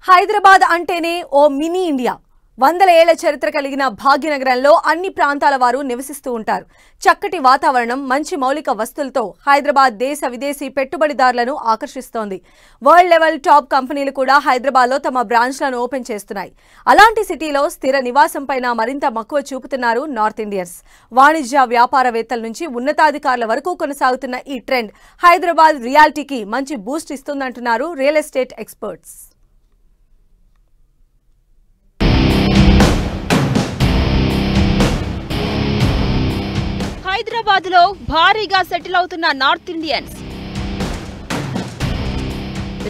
హైదరాబాద్ అంటేనే ఓ mini India. వందల ఏళ్ల చరిత్ర కలిగిన భాగ్యనగరంలో అన్ని ప్రాంతాల వారు నివసిస్తూ ఉంటారు. చక్కటి వాతావరణం, మంచి మౌలిక వస్తువులతో హైదరాబాద్ దేశ విదేశీ పెట్టుబడిదారులను ఆకర్షిస్తోంది. వరల్డ్ లెవెల్ టాప్ కంపెనీలు కూడా హైదరాబాద్లో తమ బ్రాంచ్లను ఓపెన్ చేస్తున్నాయి. అలాంటి సిటీలో స్థిర నివాసం పైన మరింత మక్కువ చూపుతున్నారు నార్త్ ఇండియన్స్. వాణిజ్య వ్యాపారవేత్తల నుంచి ఉన్నతాధికారుల వరకు కొనసాగుతున్న ఈ ట్రెండ్ హైదరాబాద్ రియాలిటీకి మంచి బూస్ట్ ఇస్తుందంటున్నారు రియల్ ఎస్టేట్ ఎక్స్పర్ట్స్. హైదరాబాద్ లో భారీగా సెటిల్ అవుతున్న నార్త్ ఇండియన్స్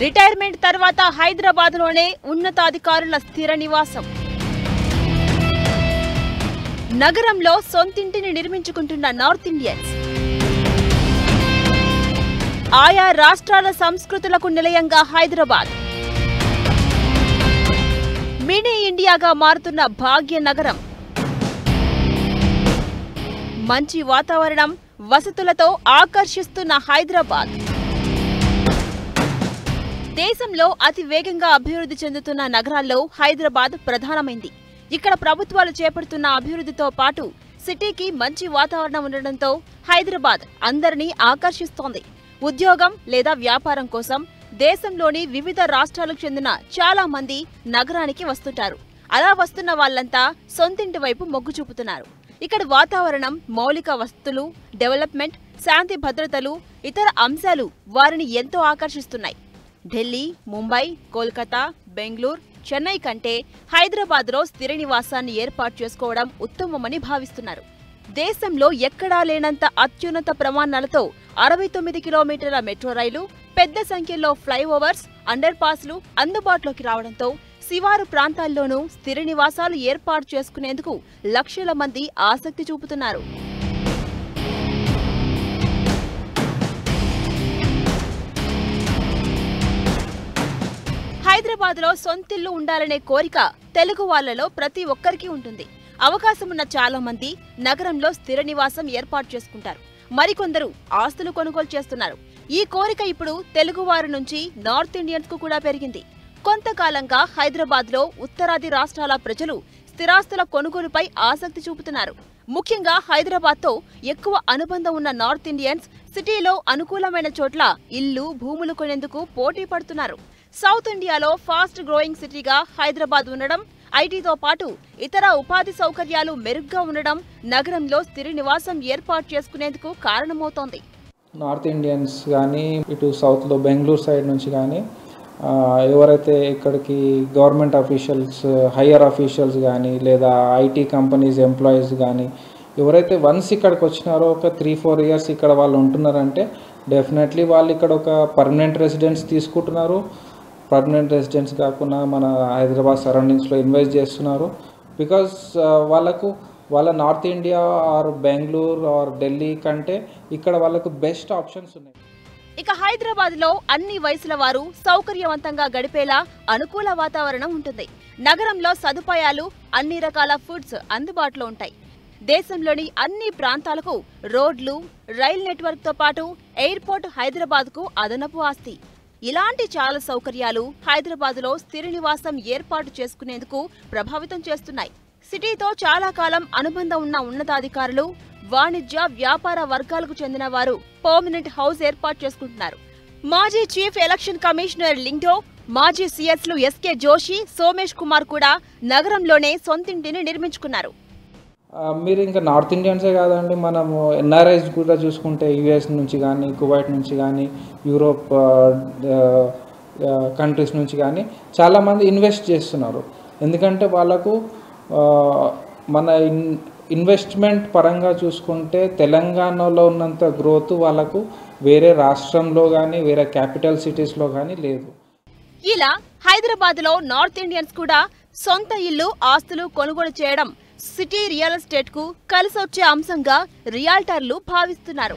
రిటైర్మెంట్ తర్వాత హైదరాబాద్ లోనే ఉన్నతాధికారుల స్థిర నివాసం. నగరంలో సొంతింటిని నిర్మించుకుంటున్న నార్త్ ఇండియన్స్ ఆయా రాష్ట్రాల సంస్కృతులకు నిలయంగా హైదరాబాద్ మినీ ఇండియాగా మారుతున్న భాగ్యనగరం. మంచి వాతావరణం, వసతులతో ఆకర్షిస్తున్న హైదరాబాద్ దేశంలో అతి వేగంగా అభివృద్ధి చెందుతున్న నగరాల్లో హైదరాబాద్ ప్రధానమైంది. ఇక్కడ ప్రభుత్వాలు చేపడుతున్న అభివృద్ధితో పాటు సిటీకి మంచి వాతావరణం ఉండడంతో హైదరాబాద్ అందరినీ ఆకర్షిస్తోంది. ఉద్యోగం లేదా వ్యాపారం కోసం దేశంలోని వివిధ రాష్ట్రాలకు చెందిన చాలా మంది నగరానికి వస్తుంటారు. అలా వస్తున్న వాళ్లంతా సొంతింటి వైపు మొగ్గు చూపుతున్నారు. ఇక్కడ వాతావరణం, మౌలిక వసతులు, డెవలప్మెంట్, శాంతి భద్రతలు, ఇతర అంశాలు వారిని ఎంతో ఆకర్షిస్తున్నాయి. ఢిల్లీ, ముంబై, కోల్కతా, బెంగళూరు, చెన్నై కంటే హైదరాబాద్లో స్థిర నివాసాన్ని ఏర్పాటు చేసుకోవడం ఉత్తమమని భావిస్తున్నారు. దేశంలో ఎక్కడా లేనంత అత్యున్నత ప్రమాణాలతో 69 కిలోమీటర్ల మెట్రో రైలు, పెద్ద సంఖ్యలో ఫ్లైఓవర్స్, అండర్ పాస్లు అందుబాటులోకి రావడంతో శివారు ప్రాంతాల్లోనూ స్థిర నివాసాలు ఏర్పాటు చేసుకునేందుకు లక్షల మంది ఆసక్తి చూపుతున్నారు. హైదరాబాద్లో సొంతిల్లు ఉండాలనే కోరిక తెలుగు వాళ్లలో ప్రతి ఒక్కరికి ఉంటుంది. అవకాశమున్న చాలా మంది నగరంలో స్థిర నివాసం ఏర్పాటు చేసుకుంటారు. మరికొందరు ఆస్తులు కొనుగోలు చేస్తున్నారు. ఈ కోరిక ఇప్పుడు తెలుగువారి నుంచి నార్త్ ఇండియన్స్ కు కూడా పెరిగింది. కొంతకాలంగా హైదరాబాద్లో ఉత్తరాది రాష్ట్రాల ప్రజలు స్థిరాస్తుల కొనుగోలుపై ఆసక్తి చూపుతున్నారు. ముఖ్యంగా హైదరాబాద్తో ఎక్కువ అనుబంధం ఉన్న నార్త్ ఇండియన్స్ సిటీలో అనుకూలమైన చోట్ల ఇల్లు, భూములు కొనేందుకు పోటీ పడుతున్నారు. సౌత్ ఇండియాలో ఫాస్ట్ గ్రోయింగ్ సిటీగా హైదరాబాద్ ఉండడం, ఐటీతో పాటు ఇతర ఉపాధి సౌకర్యాలు మెరుగ్గా ఉండడం నగరంలో స్థిర నివాసం ఏర్పాటు చేసుకునేందుకు కారణమవుతోంది. నార్త్ ఇండియన్స్ కానీ ఇటు సౌత్లో బెంగళూరు సైడ్ నుంచి కానీ ఎవరైతే ఇక్కడికి గవర్నమెంట్ అఫీషియల్స్, హయ్యర్ అఫీషియల్స్ కానీ లేదా ఐటీ కంపెనీస్ ఎంప్లాయీస్ కానీ ఎవరైతే వన్స్ ఇక్కడికి వచ్చినారో ఒక 3-4 ఇయర్స్ ఇక్కడ వాళ్ళు ఉంటున్నారంటే డెఫినెట్లీ వాళ్ళు ఇక్కడ ఒక పర్మనెంట్ రెసిడెన్స్ తీసుకుంటున్నారు. పర్మనెంట్ రెసిడెన్స్ కాకుండా మన హైదరాబాద్ సరౌండింగ్స్లో ఇన్వెస్ట్ చేస్తున్నారు. బికాజ్ వాళ్ళ north India or Bengaluru or Delhi కంటే ఇక్కడ వాళ్ళకు బెస్ట్ ఆప్షన్స్ ఉన్నాయి. ఇక హైదరాబాద్లో అన్ని వయసుల వారు సౌకర్యవంతంగా గడిపేలా అనుకూల వాతావరణం ఉంటుంది. నగరంలో సదుపాయాలు, అన్ని రకాల ఫుడ్స్ అందుబాటులో ఉంటాయి. దేశంలోని అన్ని ప్రాంతాలకు రోడ్లు, రైల్ నెట్వర్క్తో పాటు ఎయిర్పోర్ట్ హైదరాబాద్కు అదనపు ఆస్తి. ఇలాంటి చాలా సౌకర్యాలు హైదరాబాద్లో స్థిర నివాసం ఏర్పాటు చేసుకునేందుకు ప్రభావితం చేస్తున్నాయి. సిటీతో చాలా కాలం అనుబంధం ఉన్న ఉన్నతాధికారులు, వాణిజ్య వ్యాపార వర్గాలకు చెందిన వారు పర్మనెంట్ హౌస్ ఏర్పాటు చేసుకుంటున్నారు. మాజీ చీఫ్ ఎలక్షన్ కమిషనర్ లింగ్డో, మాజీ సీఎస్లు ఎస్కే జోషి, సోమేష్ కుమార్ కూడా నగరంలోనే సొంతింటిని నిర్మించుకున్నారు. మీరు ఇంకా నార్త్ ఇండియన్సే కాదండి, మనము ఎన్ఆర్ఐస్ కూడా చూసుకుంటే యుఎస్ నుంచి కానీ, కువైట్ నుంచి కానీ, యూరోప్ కంట్రీస్ నుంచి కానీ చాలామంది ఇన్వెస్ట్ చేస్తున్నారు. ఎందుకంటే వాళ్ళకు మన ఇన్వెస్ట్మెంట్ పరంగా చూసుకుంటే తెలంగాణలో ఉన్నంత గ్రోత్ వాళ్ళకు వేరే రాష్ట్రంలో కానీ వేరే క్యాపిటల్ సిటీస్లో కానీ లేదు. ఇలా హైదరాబాద్లో నార్త్ ఇండియన్స్ కూడా సొంత ఇల్లు, ఆస్తులు కొనుగోలు చేయడం సిటీ రియల్ ఎస్టేట్కు కలిసొచ్చే అంశంగా రియాల్టర్లు భావిస్తున్నారు.